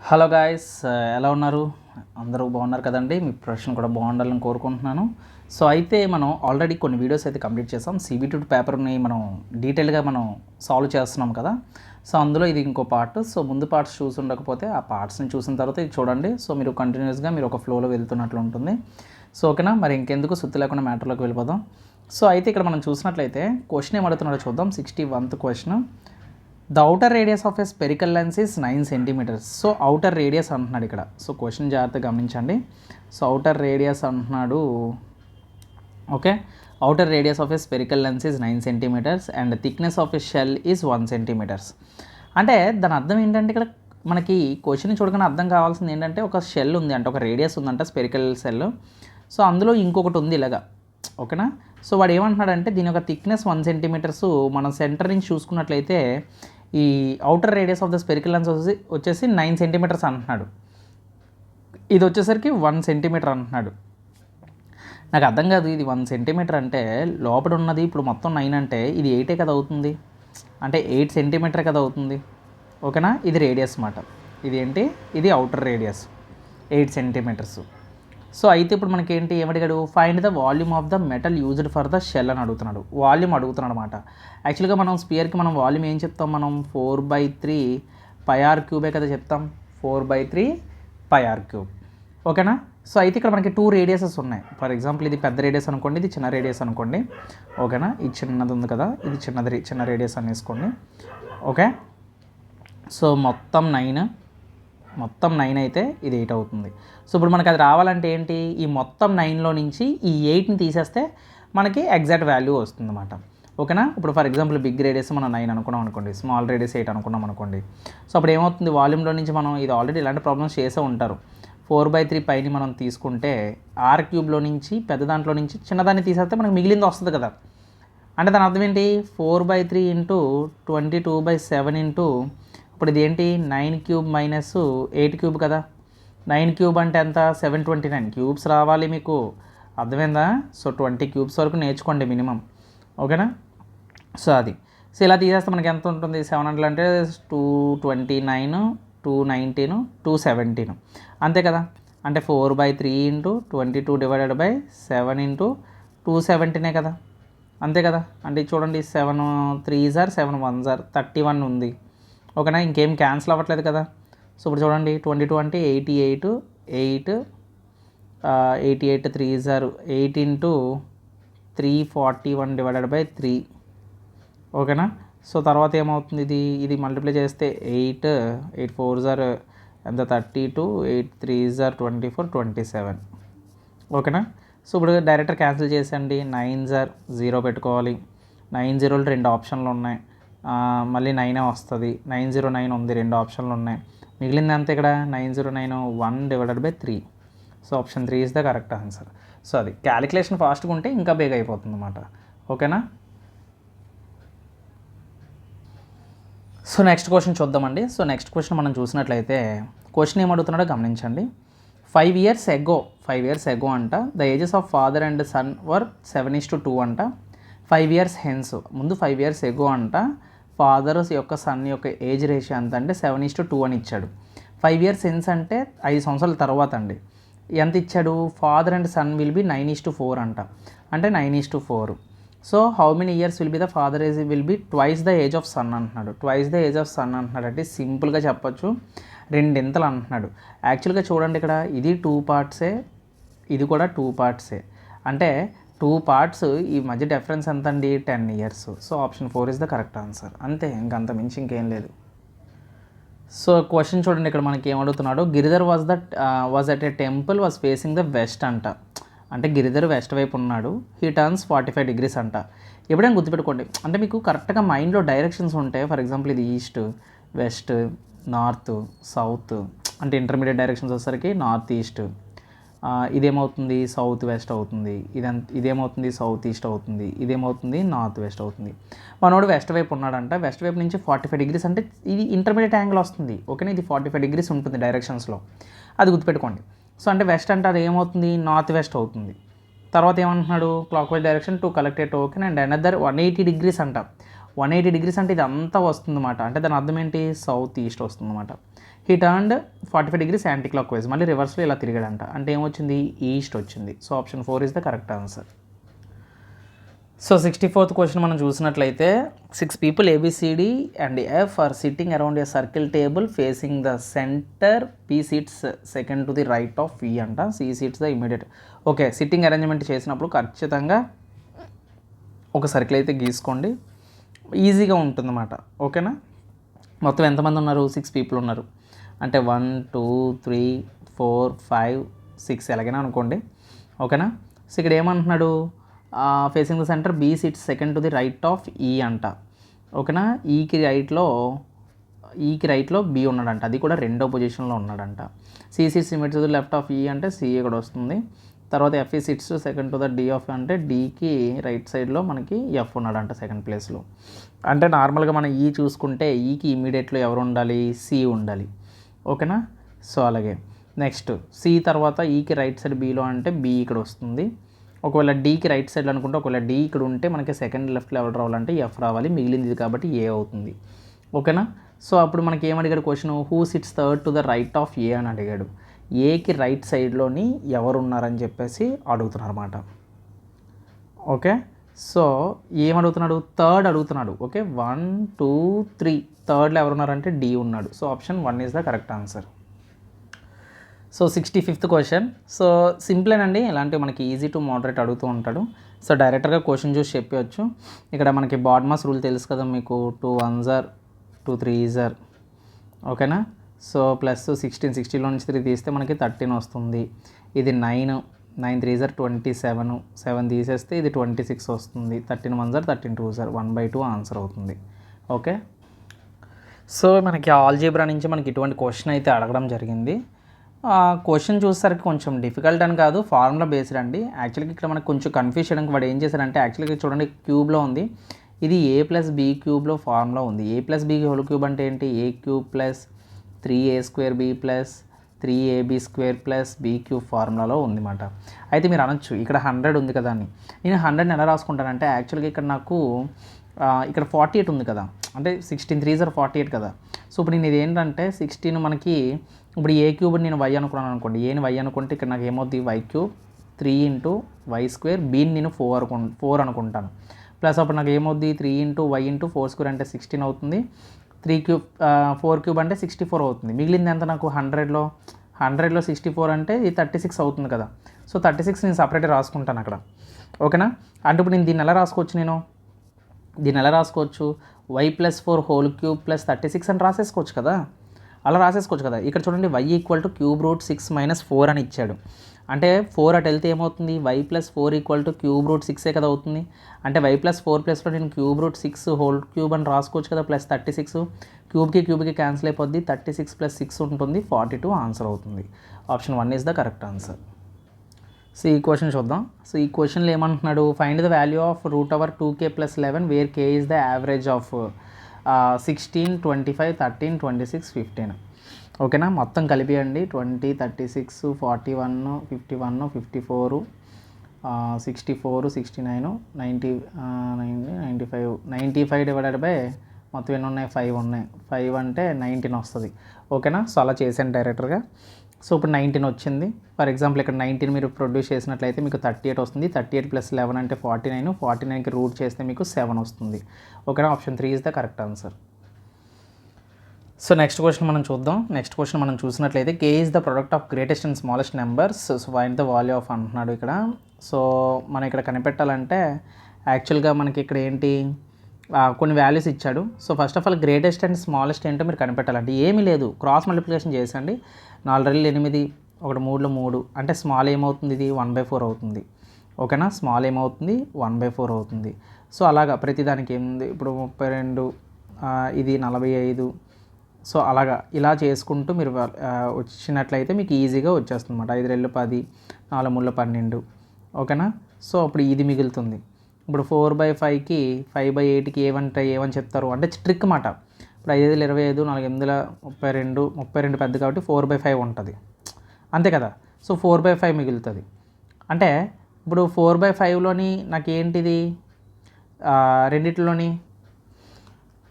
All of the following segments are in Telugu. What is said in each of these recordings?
హలో గాయస్, ఎలా ఉన్నారు? అందరూ బాగున్నారు కదండి. మీ ప్రొఫెషన్ కూడా బాగుండాలని కోరుకుంటున్నాను. సో అయితే మనం ఆల్రెడీ కొన్ని వీడియోస్ అయితే కంప్లీట్ చేసాం. CBT పేపర్ని మనం డీటెయిల్గా సాల్వ్ చేస్తున్నాం కదా. సో అందులో ఇది ఇంకో పార్ట్. సో ముందు పార్ట్స్ చూసి ఉండకపోతే ఆ పార్ట్స్ని చూసిన తర్వాత ఇది చూడండి. సో మీరు కంటిన్యూస్గా మీరు ఒక ఫ్లోలో వెళ్తున్నట్లు ఉంటుంది. సో ఓకేనా, మరి ఇంకెందుకు సుత్తి లేకుండా మ్యాటర్లోకి వెళ్ళిపోదాం. సో అయితే ఇక్కడ మనం చూసినట్లయితే క్వశ్చన్ ఏమడుతున్నాడో చూద్దాం. 61th question. The outer radius of a spherical lens is 9 centimetres. So outer radius అంటున్నాడు ఇక్కడ. సో క్వశ్చన్ జాగ్రత్తగా గమనించండి. సో ఔటర్ రేడియస్ అంటున్నాడు. Okay, outer radius of a spherical lens is 9 centimetres and thickness of a shell is 1 centimetres. అంటే దాని అర్థం ఏంటంటే ఇక్కడ మనకి క్వశ్చన్ చూడగానే అర్థం కావాల్సింది ఏంటంటే ఒక షెల్ ఉంది అంటే ఒక రేడియస్ ఉందంట స్పెరికల్ సెల్. సో అందులో ఇంకొకటి ఉంది ఇలాగా. ఓకేనా. సో వాడు ఏమంటున్నాడంటే దీని యొక్క థిక్నెస్ 1 సెంటీమీటర్స్. మనం సెంటర్ నుంచి చూసుకున్నట్లయితే ఈ outer radius of the spherical lens వచ్చేసి 9 సెంటీమీటర్స్ అంటున్నాడు. ఇది వచ్చేసరికి 1 సెంటీమీటర్ అంటున్నాడు. నాకు అర్థం కాదు, ఇది 1 సెంటీమీటర్ అంటే లోపల ఉన్నది ఇప్పుడు మొత్తం 9 అంటే ఇది 8 కదా అవుతుంది, అంటే 8 సెంటీమీటర్ కదా అవుతుంది. ఓకేనా, ఇది రేడియస్ మాట. ఇది ఏంటి, ఇది ఔటర్ రేడియస్ 8 సెంటీమీటర్స్. సో అయితే ఇప్పుడు మనకేంటి ఏమడిగాడు, find the volume of the metal used for the shell అని అడుగుతున్నాడు. వాల్యూమ్ అడుగుతున్నాడు అనమాట. యాక్చువల్గా మనం స్పియర్కి మనం వాల్యూమ్ ఏం చెప్తాం, మనం 4/3 πr³ కదా చెప్తాం. 4/3 πr³. ఓకేనా. సో అయితే ఇక్కడ మనకి 2 రేడియసెస్ ఉన్నాయి. ఫర్ ఎగ్జాంపుల్ ఇది పెద్ద రేడియస్ అనుకోండి, ఇది చిన్న రేడియస్ అనుకోండి. ఓకేనా, ఇది చిన్నది ఉంది కదా, ఇది చిన్న రేడియస్ అని వేసుకోండి. ఓకే. సో మొత్తం 9 అయితే ఇది 8 అవుతుంది. సో ఇప్పుడు మనకి అది రావాలంటే ఏంటి, ఈ మొత్తం 9లో నుంచి ఈ 8ని తీసేస్తే మనకి ఎగ్జాక్ట్ వాల్యూ వస్తుంది అన్నమాట. ఓకేనా. ఇప్పుడు ఫర్ ఎగ్జాంపుల్ బిగ్ రేడియస్ మనం 9 అనుకున్నాం అనుకోండి, స్మాల్ రేడియస్ 8 అనుకున్నాం అనుకోండి. సో అప్పుడు ఏమవుతుంది, వాల్యూమ్లో నుంచి మనం ఇది ఆల్రెడీ ఇలాంటి ప్రాబ్లమ్స్ చేసే ఉంటారు. 4/3 పైని మనం తీసుకుంటే r³ నుంచి పెద్ద దాంట్లో నుంచి చిన్నదాన్ని తీసేస్తే మనకి మిగిలింది వస్తుంది కదా. అంటే దాని అర్థం ఏంటి, 4/3 ఇంటూ 22/7 ఇంటూ ఇప్పుడు ఇది ఏంటి 9³ మైనస్ 8³ కదా. 9³ అంటే ఎంత, 729 క్యూబ్స్ రావాలి మీకు, అర్థమైందా. సో 20 క్యూబ్స్ వరకు నేర్చుకోండి మినిమం. ఓకేనా. సో అది. సో ఇలా తీసేస్తే మనకి ఎంత ఉంటుంది, 700 అంటే 229, 219, 217 అంతే కదా. అంటే 4/3 ఇంటూ 22/7 ఇంటూ 217 కదా, అంతే కదా. అంటే చూడండి 7 3s are 7 1s are 31 ఉంది. ఓకేనా, ఇంకేం క్యాన్సిల్ అవ్వట్లేదు కదా. సో ఇప్పుడు చూడండి 22 అంటే 88, 88 3s are 8 ఇంటూ 341/3. ఓకేనా. సో తర్వాత ఏమవుతుంది, ఇది మల్టిప్లై చేస్తే 8 4s are ఎంత 32, 8 3s are 24, 27. ఓకేనా. సో ఇప్పుడు డైరెక్టర్ క్యాన్సిల్ చేసండి. 9s are 0 పెట్టుకోవాలి. 9 0లు 2 ఆప్షన్లు ఉన్నాయి, మళ్ళీ 9 వస్తుంది. 909 ఉంది, 2 ఆప్షన్లు ఉన్నాయి. మిగిలింది అంతే ఇక్కడ 909 1/3. So option 3 is the correct answer. So అది క్యాలిక్యులేషన్ ఫాస్ట్గా ఉంటే ఇంకా బేగ అయిపోతుంది అన్నమాట. ఓకేనా. సో నెక్స్ట్ క్వశ్చన్ చూద్దామండి. సో నెక్స్ట్ క్వశ్చన్ మనం చూసినట్లయితే క్వశ్చన్ ఏమడుగుతున్నాడో గమనించండి. 5 years ago అంట the ages of father and son were 7:2 అంట. 5 years హెన్స్, ముందు 5 years ago అంట ఫాదర్స్ యొక్క సన్ యొక్క ఏజ్ రేషియో ఎంత అంటే 7:2 అని ఇచ్చాడు. 5 years హెన్స్ అంటే 5 సంవత్సరాల తర్వాత అండి. ఎంత ఇచ్చాడు, father and son will be 9:4 అంట, అంటే 9:4. So how many years will be the father age will be twice the age of son అంటున్నాడు. Twice the age of son అంటున్నాడు అంటే సింపుల్గా చెప్పొచ్చు, రెండింతలు అంటున్నాడు. యాక్చువల్గా చూడండి ఇక్కడ ఇది 2 పార్ట్సే, ఇది కూడా 2 పార్ట్సే. అంటే 2 పార్ట్స్ ఈ మధ్య డిఫరెన్స్ ఎంత అండి, 10 years. So option 4 is the correct answer. అంతే, ఇంకంత మించి ఇంకేం లేదు. సో క్వశ్చన్ చూడండి ఇక్కడ మనకి ఏమడుగుతున్నాడు, Giridhar was at a temple was facing the west అంట. అంటే గిరిధర్ వెస్ట్ వైపు ఉన్నాడు. హీ టర్న్స్ 45 degrees అంట. ఎప్పుడైనా గుర్తుపెట్టుకోండి, అంటే మీకు కరెక్ట్గా మైండ్లో డైరెక్షన్స్ ఉంటాయి. ఫర్ ఎగ్జాంపుల్ ఇది ఈస్ట్, వెస్ట్, నార్త్, సౌత్, అంటే ఇంటర్మీడియట్ డైరెక్షన్స్ వచ్చేసరికి నార్త్ ఈస్ట్, ఇదేమవుతుంది సౌత్ వెస్ట్ అవుతుంది, ఇదేమవుతుంది సౌత్ ఈస్ట్ అవుతుంది, ఇదేమవుతుంది నార్త్ వెస్ట్ అవుతుంది. మనోడు వెస్ట్ వైపు ఉన్నాడంట. వెస్ట్ వైపు నుంచి 45 degrees అంటే ఇది ఇంటర్మీడియట్ యాంగిల్ వస్తుంది. ఓకేనా, ఇది 45 degrees ఉంటుంది డైరెక్షన్స్లో, అది గుర్తుపెట్టుకోండి. సో అంటే వెస్ట్ అంటే అది ఏమవుతుంది, నార్త్ వెస్ట్ అవుతుంది. తర్వాత ఏమంటున్నాడు, clock wise direction to collect A token and another 180 degrees అంట. 180 degrees అంటే ఇది అంతా వస్తుందన్నమాట. అంటే దాని అర్థం ఏంటి, సౌత్ ఈస్ట్ వస్తుందన్నమాట. He turned 45 degrees anti clock wise, మళ్ళీ రివర్స్లో ఇలా తిరిగాడంట. అంటే ఏమొచ్చింది, ఈస్ట్ వచ్చింది. So option 4 is the correct answer. So 64th question మనం చూసినట్లయితే 6 people ABCD and F are sitting around a circle table facing the center. P sits second to the right of E అంట. C sits the immediate. Okay, sitting arrangement చేసినప్పుడు ఖచ్చితంగా ఒక సర్కిల్ అయితే గీసుకోండి, ఈజీగా ఉంటుందన్నమాట. ఓకేనా. మొత్తం ఎంతమంది ఉన్నారు, 6 people ఉన్నారు. అంటే 1 2 3 4 5 6 ఎలాగైనా అనుకోండి. ఓకేనా. సో ఇక్కడ ఏమంటున్నాడు, facing the centre B sits second to the right of E అంట. ఓకేనా. ఈకి రైట్లో బీ ఉన్నాడంట, అది కూడా రెండో పొజిషన్లో ఉన్నాడంట. C sits immediate to the left of E అంటే సి ఇక్కడ వస్తుంది. తర్వాత F E sits second to the D of అంటే డీకి రైట్ సైడ్లో మనకి ఎఫ్ ఉన్నాడంట సెకండ్ ప్లేస్లో. అంటే నార్మల్గా మనం ఈ చూసుకుంటే ఈకి ఇమీడియట్లో ఎవరు ఉండాలి, సి ఉండాలి. ఓకేనా. సో అలాగే నెక్స్ట్ సి తర్వాత ఈకి రైట్ సైడ్ బీలో అంటే బీ ఇక్కడ వస్తుంది. ఒకవేళ డీకి రైట్ సైడ్లో అనుకుంటే, ఒకవేళ డీ ఇక్కడ ఉంటే మనకి సెకండ్ లెఫ్ట్లో ఎవరు రావాలంటే ఎఫ్ రావాలి, మిగిలింది కాబట్టి ఏ అవుతుంది. ఓకేనా. సో అప్పుడు మనకి ఏమడిగాడు question, who sits third to the right of A అని అడిగాడు. ఏకి రైట్ సైడ్లోని ఎవరు ఉన్నారని చెప్పేసి అడుగుతున్నారు అన్నమాట. ఓకే. సో ఏమడుగుతున్నాడు, థర్డ్ అడుగుతున్నాడు. ఓకే, 1 2 3 థర్డ్లో ఎవరు ఉన్నారంటే డి ఉన్నాడు. So option 1 is the correct answer. So 65th question. So సింపులేనండి, ఇలాంటివి మనకి ఈజీ టు మోడరేట్ అడుగుతూ ఉంటాడు. సో డైరెక్ట్గా క్వశ్చన్ చూసి చెప్పవచ్చు. ఇక్కడ మనకి బాడ్మాస్ రూల్ తెలుసు కదా మీకు, 2 1s are 2 3s are. ఓకేనా. సో ప్లస్ 16లో నుంచి 3 తీస్తే మనకి 13 వస్తుంది. ఇది 9 3s are 27, 7 తీసేస్తే ఇది 26 వస్తుంది. 13 1s are 13 2s are 1/2 answer అవుతుంది. ఓకే. సో మనకి ఆల్జీబ్రా నుంచి మనకి ఇటువంటి క్వశ్చన్ అయితే అడగడం జరిగింది. క్వశ్చన్ చూసేసరికి కొంచెం డిఫికల్ట్ అని కాదు, ఫార్ములా బేస్డ్ అండి. యాక్చువల్గా ఇక్కడ మనకు కొంచెం కన్ఫ్యూజ్ చేయడానికి వాడు ఏం చేశారంటే, యాక్చువల్గా చూడండి క్యూబ్లో ఉంది, ఇది ఏ ప్లస్ బీ క్యూబ్లో ఫార్ములా ఉంది. A plus B whole cube అంటే ఏంటి, A cube plus 3a² B plus 3ab² plus B cube ఫార్ములాలో ఉందన్నమాట. అయితే మీరు అనొచ్చు ఇక్కడ 100 ఉంది కదా అని. నేను 100ని ఎలా రాసుకుంటానంటే, యాక్చువల్గా ఇక్కడ నాకు ఇక్కడ 48 ఉంది కదా, అంటే 16 3s are 48 కదా. సో ఇప్పుడు నేను ఇది ఏంటంటే 16 మనకి ఇప్పుడు ఏ క్యూబ్ నేను వై అనుకున్నాను అనుకోండి, ఏని వై అనుకుంటే ఇక్కడ నాకు ఏమవుతుంది, వై క్యూబ్ 3 × y², బీని నేను 4 అనుకుంటాను. ప్లస్ అప్పుడు నాకు ఏమవుద్ది 3 × y × 4² అంటే 16 అవుతుంది. 4 క్యూబ్ అంటే 64 అవుతుంది. మిగిలింది ఎంత నాకు 100లో 64 అంటే ఇది 36 అవుతుంది కదా. సో 36 నేను సపరేట్గా రాసుకుంటాను అక్కడ. ఓకేనా. అంటే ఇప్పుడు నేను దీన్ని ఎలా రాసుకోవచ్చు, y+4 హోల్ క్యూబ్ ప్లస్ 36 అని రాసేసుకోవచ్చు కదా. అలా రాసేసుకోవచ్చు కదా. ఇక్కడ చూడండి y = √6 - 4 అని ఇచ్చాడు. అంటే 4 అటు వెళ్తే ఏమవుతుంది, y+4 = √6 కదా అవుతుంది. అంటే y+4 ప్లస్లో నేను √6 హోల్ క్యూబ్ అని రాసుకోవచ్చు కదా, ప్లస్ 36 క్యూబ్కి క్యాన్సిల్ అయిపోద్ది, 36 + 6 ఉంటుంది, 42 ఆన్సర్ అవుతుంది. Option 1 is the correct answer. So ఈ క్వశ్చన్ చూద్దాం. సో ఈ క్వశ్చన్లో ఏమంటున్నాడు, find the value of √2k + 11 where k is the average of 16 25 13 26 15. ఓకేనా. మొత్తం కలిపియండి, 20 36 41 51 54 64 69 90 95 డివైడెడ్ బై మొత్తం ఎన్ని ఉన్నాయి, 5 ఉన్నాయి. 5 అంటే 19 వస్తుంది. ఓకేనా. సో అలా చేశాను డైరెక్టర్గా. సో ఇప్పుడు 19 వచ్చింది. ఫర్ ఎగ్జాంపుల్ ఇక్కడ 19 మీరు ప్రొడ్యూస్ చేసినట్లయితే మీకు 38 వస్తుంది. 38 + 11 అంటే 49. 49కి రూట్ చేస్తే మీకు 7 వస్తుంది. ఓకేనా. Option 3 is the correct answer. So next question మనం చూద్దాం. నెక్స్ట్ క్వశ్చన్ మనం చూసినట్లయితే K is the product of greatest and smallest numbers. So find the value of అంటున్నాడు ఇక్కడ. సో మనం ఇక్కడ కనిపెట్టాలంటే యాక్చువల్గా మనకి ఇక్కడ ఏంటి, కొన్ని వాల్యూస్ ఇచ్చాడు. So first of all greatest and smallest ఏంటో మీరు కనిపెట్టాలంటే ఏమీ లేదు, క్రాస్ మల్టిప్లికేషన్ చేసండి. 4 2 8 1 3 3 అంటే స్మాల్ ఏమవుతుంది, ఇది 1/4 అవుతుంది. ఓకేనా. స్మాల్ ఏమవుతుంది 1/4 అవుతుంది. సో అలాగా ప్రతిదానికి ఏముంది, ఇప్పుడు 32 ఇది 45. సో అలాగా ఇలా చేసుకుంటూ మీరు వచ్చినట్లయితే మీకు ఈజీగా వచ్చేస్తుంది అన్నమాట. 5 2 10 4 3 12. ఓకేనా. సో అప్పుడు ఇది మిగులుతుంది. ఇప్పుడు 4/5కి 5/8కి ఏమని చెప్తారు అంటే ట్రిక్ మాట. ఇప్పుడు 5 5 25 4 8 32 పెద్ద కాబట్టి 4/5 ఉంటుంది అంతే కదా. సో 4/5 మిగులుతుంది. అంటే ఇప్పుడు 4/5లోని నాకు ఏంటిది, రెండిట్లోని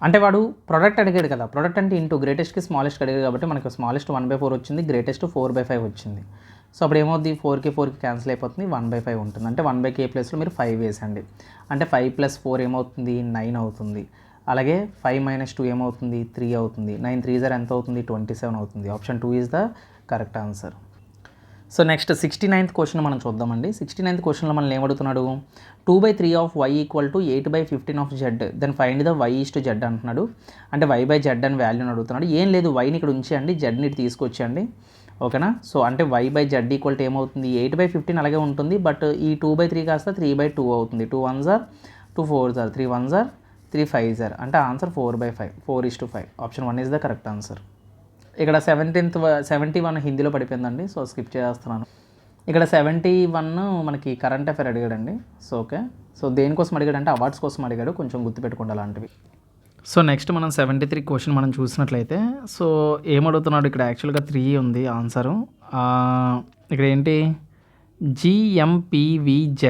అంటే వాడు ప్రొడక్ట్ అడిగాడు కదా, ప్రొడక్ట్ అంటే ఇంటూ గ్రేటెస్ట్కి స్మాలెస్ట్కి అడిగాడు కాబట్టి మనకు స్మాలెస్ట్ 1/4 వచ్చింది, గ్రేటెస్ట్ 4/5 వచ్చింది. సో అప్పుడు ఏమవుద్ది, 4కి క్యాన్సిల్ అయిపోతుంది, 1/5 ఉంటుంది. అంటే 1/k ప్లేస్లో మీరు 5 వేసండి. అంటే 5 + 4 ఏమవుతుంది, 9 అవుతుంది. అలాగే 5 - 2 ఏమవుతుంది, 3 అవుతుంది. 9 3 జార్ ఎంత అవుతుంది, 27 అవుతుంది. Option 2 is the correct answer. So next 69th question మనం చూద్దామండి. 69th క్వశ్చన్లో మనం ఏమడుగుతున్నాడు, 2/3 of y = 8/15 of z, then find the y is to z అంటున్నాడు. అంటే y/z అని వాల్యూని అడుగుతున్నాడు. ఏం లేదు, వైని ఇక్కడ ఉంచేయండి, జెడ్ని ఇటు తీసుకొచ్చేయండి. ఓకేనా. సో అంటే y/z = ఏమవుతుంది, 8/15 అలాగే ఉంటుంది. బట్ ఈ 2/3 కాస్త 3/2 అవుతుంది. 2 1s are 2 4s are 3 1s are 3 5s are. అంటే answer 4/5, 4:5. Option 1 is the correct answer. ఇక్కడ 71 హిందీలో పడిపోయిందండి, సో స్కిప్ చేస్తున్నాను. ఇక్కడ 71 మనకి కరెంట్ అఫైర్ అడిగాడండి. So okay. సో దేనికోసం అడిగాడు అంటే అవార్డ్స్ కోసం అడిగాడు, కొంచెం గుర్తుపెట్టుకోండి అలాంటివి. సో నెక్స్ట్ మనం 73 క్వశ్చన్ మనం చూసినట్లయితే, సో ఏమడుగుతున్నాడు ఇక్కడ, యాక్చువల్గా 3 ఉంది ఆన్సరు. ఇక్కడ ఏంటి, GMPVZ.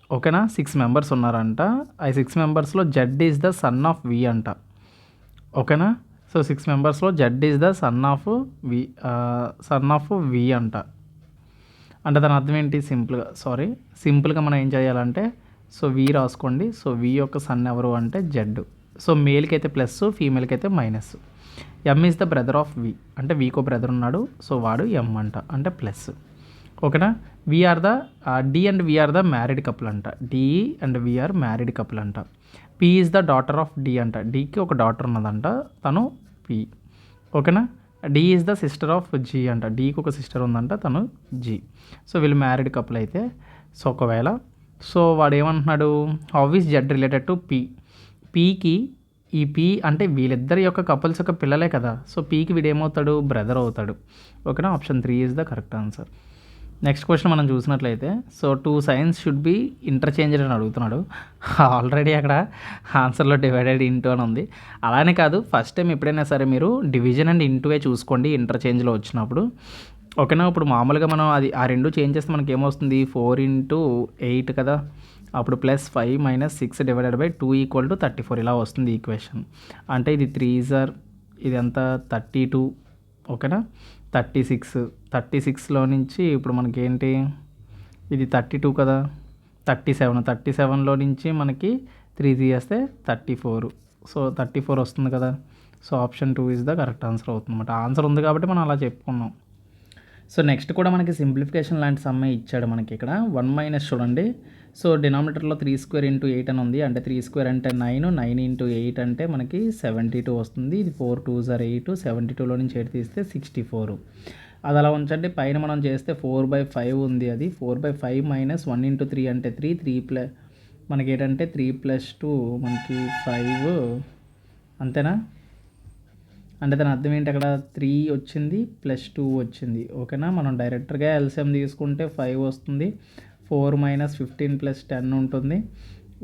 ఓకేనా. 6 మెంబర్స్ ఉన్నారంట. ఆ 6 మెంబర్స్లో Z is the son of V అంట. ఓకేనా. సో 6 మెంబర్స్లో Z is the son of V అంట. అంటే దాని అర్థం ఏంటి, సింపుల్గా మనం ఏం చేయాలంటే, సో వి రాసుకోండి. సో వి యొక్క సన్ ఎవరు అంటే జెడ్. సో మేల్కి అయితే ప్లస్, ఫీమేల్కి అయితే minus. M is the brother of V, అంటే వీకో బ్రదర్ ఉన్నాడు, సో వాడు ఎమ్ అంట, అంటే ప్లస్. ఓకేనా. V are the D and V are the married couple అంట. D and V are married couple అంట. P is the daughter of D అంట. డికి ఒక డాటర్ ఉన్నదంట, తను పి. ఓకేనా. D is the sister of G అంట. డీకి ఒక సిస్టర్ ఉందంట, తను జీ. సో వీళ్ళు మ్యారీడ్ కపుల్ అయితే, సో ఒకవేళ సో వాడు ఏమంటున్నాడు, how is Z related to P. పీకి ఈ పి అంటే వీళ్ళిద్దరి యొక్క కపుల్స్ యొక్క పిల్లలే కదా, సో పీకి వీడు ఏమవుతాడు, బ్రదర్ అవుతాడు. ఓకేనా. Option 3 is the correct answer. Next question మనం చూసినట్లయితే, so 2 science should be interchanged అని అడుగుతున్నాడు. ఆల్రెడీ అక్కడ ఆన్సర్లో డివైడెడ్ ఇంటూ అని ఉంది. అలానే కాదు, ఫస్ట్ టైం ఎప్పుడైనా సరే మీరు డివిజన్ అండ్ ఇంటూవే చూసుకోండి ఇంటర్చేంజ్లో వచ్చినప్పుడు. ఓకేనా. ఇప్పుడు మామూలుగా మనం అది ఆ రెండు చేంజ్ చేస్తే మనకి ఏమొస్తుంది, 4 × 8 కదా, అప్పుడు +5 - 6 / 2 = 34 ఇలా వస్తుంది ఈక్వేషన్. అంటే ఇది 3s are, ఇది ఎంత 32. ఓకేనా. 36లో నుంచి ఇప్పుడు మనకి ఏంటి, ఇది 32 కదా, 37లో నుంచి మనకి 3 తీసేస్తే 34. సో 34 వస్తుంది కదా. So option 2 is the correct answer అవుతుంది అనమాట. ఆన్సర్ ఉంది కాబట్టి మనం అలా చెప్పుకున్నాం. సో నెక్స్ట్ కూడా మనకి సింప్లిఫికేషన్ లాంటి సమ్మె ఇచ్చాడు మనకి ఇక్కడ. 1 - చూడండి. సో డినామినేటర్లో 3² × 8 అని ఉంది. అంటే 3² అంటే 9, 9 × 8 అంటే మనకి 72 వస్తుంది. ఇది 4 2s are 8, 72లో నుంచి 8 తీస్తే 64. అది అలా ఉంచండి. పైన మనం చేస్తే 4/5 ఉంది, అది 4/5 - 1 × 3 అంటే 3 మనకి ఏంటంటే 3 + 2 మనకి 5, అంతేనా. అంటే దాని అర్థం ఏంటి, అక్కడ 3 వచ్చింది +2 వచ్చింది. ఓకేనా. మనం డైరెక్ట్గా ఎల్సిఎం తీసుకుంటే 5 వస్తుంది. 4 - 15 + 10 ఉంటుంది.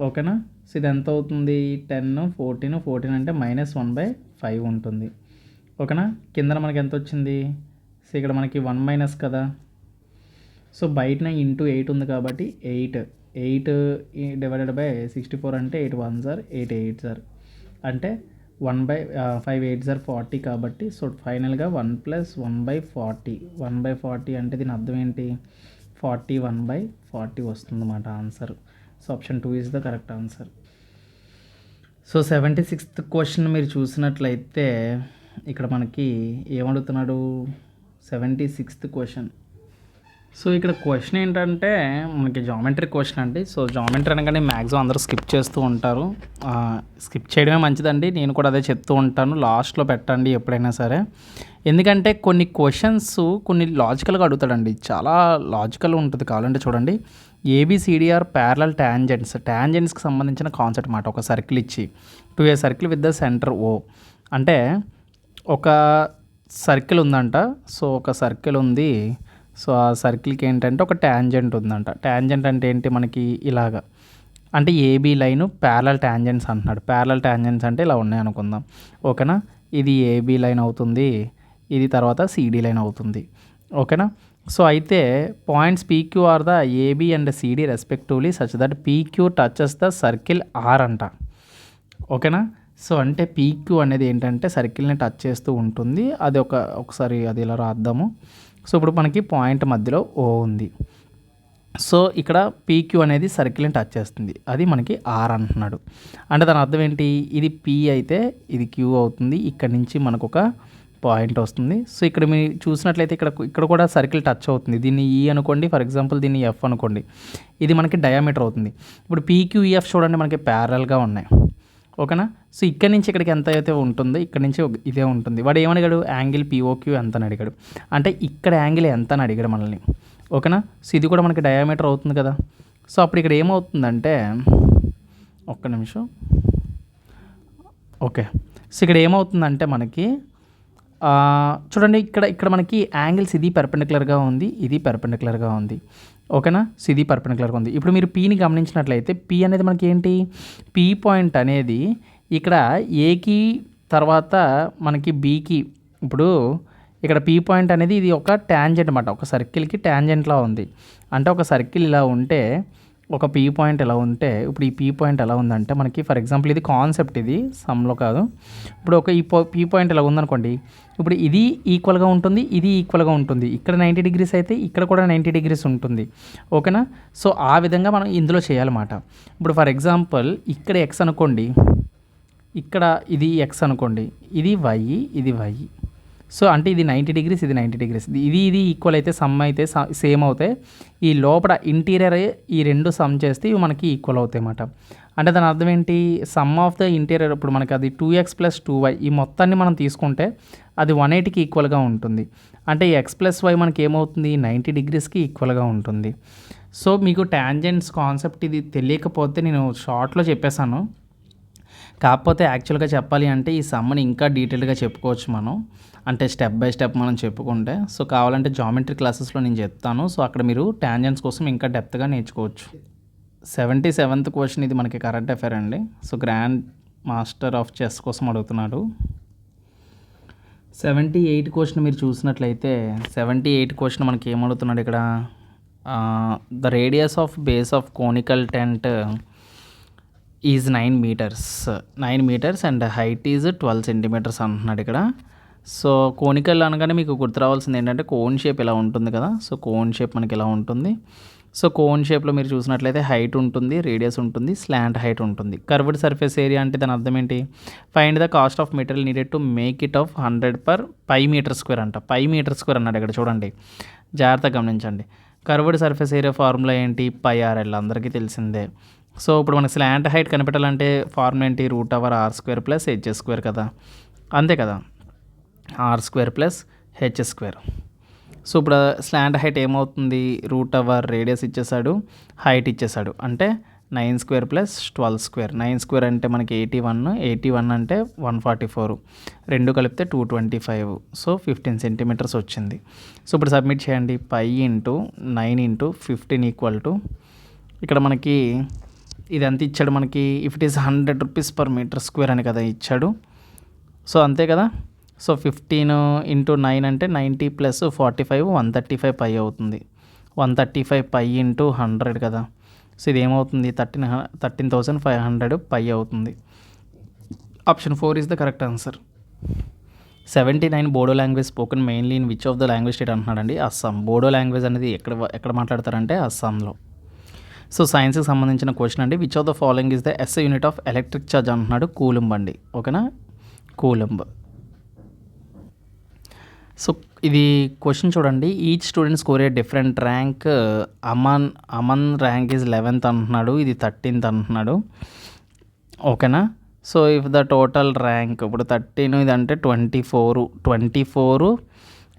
ఓకేనా. సో ఇది ఎంత అవుతుంది, 10 14 అంటే -1/5 ఉంటుంది. ఓకేనా. కింద మనకి ఎంత వచ్చింది, సో ఇక్కడ మనకి 1 - కదా, సో బయటన × 8 ఉంది కాబట్టి 8 / 64 అంటే 8 1s are 8 8s are, అంటే 5 8s are 40 కాబట్టి, సో ఫైనల్గా 1 + 1/40. 1/40 అంటే దీని అర్థం ఏంటి, 41/40 వస్తుంది అన్నమాట answer. So option 2 is the correct answer. So 76th question మీరు చూసినట్లయితే ఇక్కడ మనకి ఏమడుగుతున్నాడు, 76th క్వశ్చన్. సో ఇక్కడ క్వశ్చన్ ఏంటంటే మనకి జామెట్రీ క్వశ్చన్ అండి. సో జామెట్రీ అనగానే మ్యాక్సిమం అందరూ స్కిప్ చేస్తూ ఉంటారు. స్కిప్ చేయడమే మంచిదండి, నేను కూడా అదే చెప్తూ ఉంటాను. లాస్ట్లో పెట్టండి ఎప్పుడైనా సరే, ఎందుకంటే కొన్ని క్వశ్చన్స్ కొన్ని లాజికల్గా అడుగుతాడండి, చాలా లాజికల్ ఉంటుంది. కావాలంటే చూడండి, ABCDR ప్యారలల్ టాంజెంట్స్కి సంబంధించిన కాన్సెప్ట్ మాట. ఒక సర్కిల్ ఇచ్చి to a circle with the centre O, అంటే ఒక సర్కిల్ ఉందంట. సో ఒక సర్కిల్ ఉంది, సో ఆ సర్కిల్కి ఏంటంటే ఒక ట్యాంజెంట్ ఉందంట. ట్యాంజెంట్ అంటే ఏంటి, మనకి ఇలాగా, అంటే AB లైను ప్యారలల్ టాంజెంట్స్ అంటున్నాడు. ప్యారలల్ టాంజెంట్స్ అంటే ఇలా ఉన్నాయి అనుకుందాం. ఓకేనా. ఇది AB లైన్ అవుతుంది, ఇది తర్వాత CD లైన్ అవుతుంది. ఓకేనా. సో అయితే points PQ are the AB and CD respectively such that PQ touches the circle R అంట. ఓకేనా. సో అంటే పీక్యూ అనేది ఏంటంటే సర్కిల్ని టచ్ చేస్తూ ఉంటుంది. అది ఒకసారి అది ఇలా రాద్దాము. సో ఇప్పుడు మనకి పాయింట్ మధ్యలో ఓ ఉంది. సో ఇక్కడ పీక్యూ అనేది సర్కిల్ని టచ్ చేస్తుంది, అది మనకి ఆర్ అంటున్నాడు. అంటే దాని అర్థం ఏంటి, ఇది పీ అయితే ఇది క్యూ అవుతుంది, ఇక్కడ నుంచి మనకు ఒక పాయింట్ వస్తుంది. సో ఇక్కడ మీరు చూసినట్లయితే ఇక్కడ కూడా సర్కిల్ టచ్ అవుతుంది. దీన్ని ఈ అనుకోండి, ఫర్ ఎగ్జాంపుల్ దీన్ని ఎఫ్ అనుకోండి, ఇది మనకి డయామీటర్ అవుతుంది. ఇప్పుడు పీక్యూఎఫ్ చూడండి మనకి ప్యారల్గా ఉన్నాయి, ఓకేనా. సో ఇక్కడ నుంచి ఇక్కడికి ఎంత అయితే ఉంటుందో ఇక్కడ నుంచి ఇదే ఉంటుంది. వాడు ఏమడిగాడు, యాంగిల్ పిఓక్యూ ఎంత అని అడిగాడు. అంటే ఇక్కడ యాంగిల్ ఎంత అని అడిగాడు మనల్ని, ఓకేనా. సో ఇది కూడా మనకి డయామీటర్ అవుతుంది కదా. సో అప్పుడు ఇక్కడ ఏమవుతుందంటే, ఒక్క నిమిషం, ఓకే. సో ఇక్కడ ఏమవుతుందంటే మనకి చూడండి, ఇక్కడ మనకి యాంగిల్స్ ఇది పెర్పెండిక్యులర్గా ఉంది, ఇది పెర్పెండిక్యులర్గా ఉంది, ఓకేనా. సో ఇది పెర్పెండిక్యులర్గా ఉంది. ఇప్పుడు మీరు పీని గమనించినట్లయితే పీ అనేది మనకి ఏంటి, పీ పాయింట్ అనేది ఇక్కడ ఏకి తర్వాత మనకి బీకి, ఇప్పుడు ఇక్కడ పీ పాయింట్ అనేది ఇది ఒక ట్యాంజెంట్ అన్నమాట, ఒక సర్కిల్కి ట్యాంజెంట్లా ఉంది. అంటే ఒక సర్కిల్ ఇలా ఉంటే ఒక పీ పాయింట్ ఎలా ఉంటే, ఇప్పుడు ఈ పీ పాయింట్ ఎలా ఉందంటే మనకి ఫర్ ఎగ్జాంపుల్ ఇది కాన్సెప్ట్, ఇది సమ్లో కాదు. ఇప్పుడు ఒక ఈ పీ పాయింట్ ఎలా ఉందనుకోండి, ఇప్పుడు ఇది ఈక్వల్గా ఉంటుంది, ఇది ఈక్వల్గా ఉంటుంది. ఇక్కడ 90 డిగ్రీస్ అయితే ఇక్కడ కూడా 90 డిగ్రీస్ ఉంటుంది, ఓకేనా. సో ఆ విధంగా మనం ఇందులో చేయాలన్నమాట. ఇప్పుడు ఫర్ ఎగ్జాంపుల్ ఇక్కడ ఎక్స్ అనుకోండి, ఇక్కడ ఇది ఎక్స్ అనుకోండి, ఇది వై, ఇది వై. సో అంటే ఇది 90 డిగ్రీస్, ఇది 90 డిగ్రీస్, ఇది ఈక్వల్ అయితే సమ్ అయితే సేమ్ అవుతాయి. ఈ లోపల ఇంటీరియర్ ఈ రెండు సమ్ చేస్తే ఇవి మనకి ఈక్వల్ అవుతాయి అన్నమాట. అంటే దాని అర్థం ఏంటి, సమ్ ఆఫ్ ద ఇంటీరియర్, ఇప్పుడు మనకి అది 2x + 2y ఈ మొత్తాన్ని మనం తీసుకుంటే అది 180కి ఈక్వల్గా ఉంటుంది. అంటే x + y మనకి ఏమవుతుంది, 90 డిగ్రీస్కి ఈక్వల్గా ఉంటుంది. సో మీకు ట్యాంజెంట్స్ కాన్సెప్ట్ ఇది తెలియకపోతే నేను షార్ట్లో చెప్పేశాను. కాకపోతే యాక్చువల్గా చెప్పాలి అంటే ఈ సమ్ని ఇంకా డీటెయిల్గా చెప్పుకోవచ్చు మనం, అంటే స్టెప్ బై స్టెప్ మనం చెప్పుకుంటే. సో కావాలంటే జామెట్రీ క్లాసెస్లో నేను చెప్తాను. సో అక్కడ మీరు ట్యాంజెంట్స్ కోసం ఇంకా డెప్త్గా నేర్చుకోవచ్చు. 77th క్వశ్చన్ ఇది మనకి కరెంట్ అఫైర్ అండి. So grand master of chess కోసం అడుగుతున్నాడు. 78 క్వశ్చన్ మీరు చూసినట్లయితే 78 క్వశ్చన్ మనకి ఏమడుగుతున్నాడు ఇక్కడ, the radius of base of conical tent is 9 meters and height is 12 centimeters అంటున్నాడు ఇక్కడ. సో కోనికల్ అనగానే మీకు గుర్తు రావాల్సింది ఏంటంటే కోన్ షేప్ ఇలా ఉంటుంది కదా. సో కోన్ షేప్ మనకి ఇలా ఉంటుంది. సో కోన్ షేప్లో మీరు చూసినట్లయితే హైట్ ఉంటుంది, రేడియస్ ఉంటుంది, స్లాంట్ హైట్ ఉంటుంది. కర్వ్డ్ సర్ఫేస్ ఏరియా అంటే దాని అర్థం ఏంటి, find the cost of material needed to make it of 100/π m² అంట. π m² అన్నాడు ఇక్కడ, చూడండి జాగ్రత్తగా గమనించండి. కర్వ్డ్ సర్ఫేస్ ఏరియా ఫార్ములా ఏంటి, πRL అందరికీ తెలిసిందే. సో ఇప్పుడు మనకి స్లాంట్ హైట్ కనిపెట్టాలంటే ఫార్ములా ఏంటి, √r² + h² కదా, అంతే కదా, r² + h². సో ఇప్పుడు స్లాంట్ హైట్ ఏమవుతుంది, √r రేడియస్ ఇచ్చేసాడు, హైట్ ఇచ్చేసాడు, అంటే 9² + 12². 9² అంటే మనకి 81 అంటే 144, రెండు కలిపితే 225. సో 15 centimeters వచ్చింది. సో ఇప్పుడు సబ్మిట్ చేయండి. π × 9 × 15 ఇక్కడ మనకి ఇది ఎంత ఇచ్చాడు మనకి, if it is 100 rupees per m² అని కదా ఇచ్చాడు. సో అంతే కదా. సో 15 × 9 అంటే 90 + 45 135 π అవుతుంది. 135 π × 100 కదా. సో ఇది ఏమవుతుంది, 13,500 π అవుతుంది. Option 4 is the correct answer. 79 Bodo language spoken mainly in which of the language state అంటున్నాడండి, అస్సాం. బోడో లాంగ్వేజ్ అనేది ఎక్కడ మాట్లాడతారంటే అస్సాంలో. సో సైన్స్కి సంబంధించిన క్వశ్చన్ అండి. Which of the following is the SI unit of electric charge అంటున్నాడు, కూలంబ్ అండి, ఓకేనా, కూలంబ్. సో ఇది క్వశ్చన్ చూడండి, each student score a different rank. Aman rank is 11th అంటున్నాడు, ఇది 13th అంటున్నాడు, ఓకేనా. So if the total rank, ఇప్పుడు 13 ఇది అంటే 24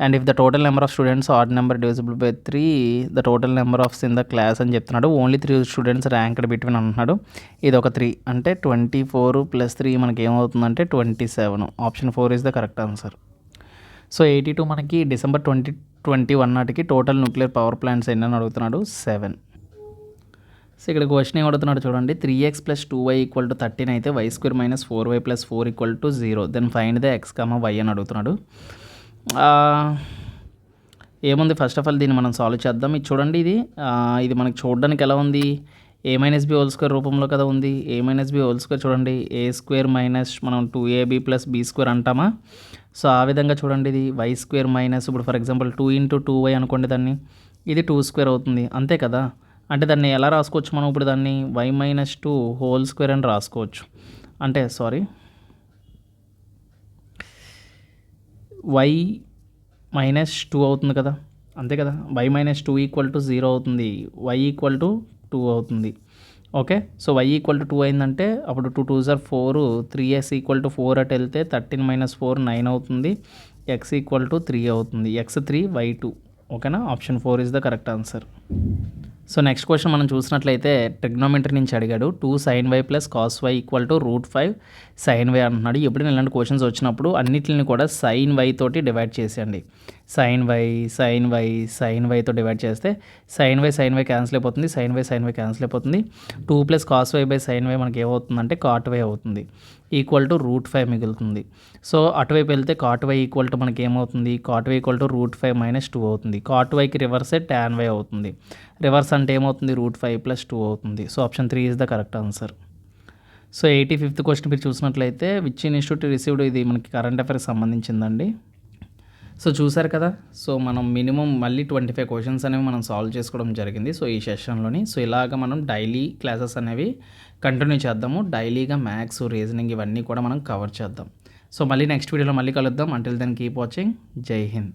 and if the total number of students odd number divisible by 3 the total number of in the class అని చెప్తున్నాడు. ఓన్లీ 3 స్టూడెంట్స్ ర్యాంక్డ్ బిట్వీన్ అంటున్నాడు. ఇది ఒక 3 అంటే 24 + 3 మనకి ఏమవుతుందంటే 27. Option 4 is the correct answer. So 82 మనకి December 2021 నాటికి టోటల్ న్యూక్లియర్ పవర్ ప్లాంట్స్ ఎన్ని అని అడుగుతున్నాడు, 7. సో ఇక్కడ క్వశ్చన్ ఏం అడుగుతున్నాడు చూడండి, 3x + 2y = 13 అయితే y² - 4y + 4 = 0. Then find the x, y అని అడుగుతున్నాడు. ఏముంది, ఫస్ట్ ఆఫ్ ఆల్ దీన్ని మనం సాల్వ్ చేద్దాం. ఇది చూడండి, ఇది మనకి చూడడానికి ఎలా ఉంది, A minus B whole square రూపంలో కదా ఉంది. A minus B whole square చూడండి, ఏ స్క్వేర్ మైనస్ మనం 2ab ప్లస్ బీ స్క్వేర్ అంటామా. సో ఆ విధంగా చూడండి, ఇది వై స్క్వేర్ మైనస్ ఇప్పుడు ఫర్ ఎగ్జాంపుల్ 2 ఇంటూ 2y అనుకోండి, దాన్ని ఇది 2 స్క్వేర్ అవుతుంది అంతే కదా. అంటే దాన్ని ఎలా రాసుకోవచ్చు మనం ఇప్పుడు, దాన్ని y మైనస్ 2 హోల్ స్క్వేర్ అని రాసుకోవచ్చు. అంటే సారీ, y మైనస్ 2 అవుతుంది కదా, అంతే కదా. y మైనస్ 2 ఈక్వల్ టు 0 అవుతుంది, y ఈక్వల్ టు 2 అవుతుంది. Okay, so y equal to 2 అయిందంటే అప్పుడు 2 2 జార్ 4, 3x ఈక్వల్ టు 4 అటు వెళ్తే 13 మైనస్ 4 9 అవుతుంది, x ఈక్వల్ టు 3 అవుతుంది, x 3 y 2. ఓకేనా, option 4 is the correct answer. So next question మనం చూసినట్లయితే ట్రిగ్నోమెట్రీ నుంచి అడిగాడు. 2 sin y plus cos y equal to √5 sin y అంటున్నాడు. ఎప్పుడైనా ఇలాంటి క్వశ్చన్స్ వచ్చినప్పుడు అన్నిటిని కూడా sin y తోటి డివైడ్ చేసేయండి. sin y తో డివైడ్ చేస్తే sin y క్యాన్సిల్ అయిపోతుంది, sin y క్యాన్సిల్ అయిపోతుంది. 2 plus cos y by sin y మనకి ఏమవుతుందంటే కాట్ వై అవుతుంది, ఈక్వల్ టు √5 మిగులుతుంది. సో అటువైపు వెళ్తే కాట్ వై ఈక్వల్ టు మనకి ఏమవుతుంది, cot y equal to √5 minus 2 అవుతుంది. కాట్ వైకి రివర్సే tan y అవుతుంది, రివర్స్ అంటే ఏమవుతుంది √5 ప్లస్ 2 అవుతుంది. So option 3 is the correct answer. So 85th question మీరు చూసినట్లయితే విచ్ ఇన్స్టిట్యూట్ రిసీవ్డ్, ఇది మనకి కరెంట్ అఫైర్కి సంబంధించిందండి. సో చూసారు కదా, సో మనం మినిమం మళ్ళీ 25 క్వశ్చన్స్ అనేవి మనం సాల్వ్ చేసుకోవడం జరిగింది సో ఈ సెషన్లోని. సో ఇలాగ మనం డైలీ క్లాసెస్ అనేవి కంటిన్యూ చేద్దాము, డైలీగా మ్యాథ్స్, రీజనింగ్ ఇవన్నీ కూడా మనం కవర్ చేద్దాం. సో మళ్ళీ నెక్స్ట్ వీడియోలో మళ్ళీ కలుద్దాం. Until then keep watching. Jai Hind.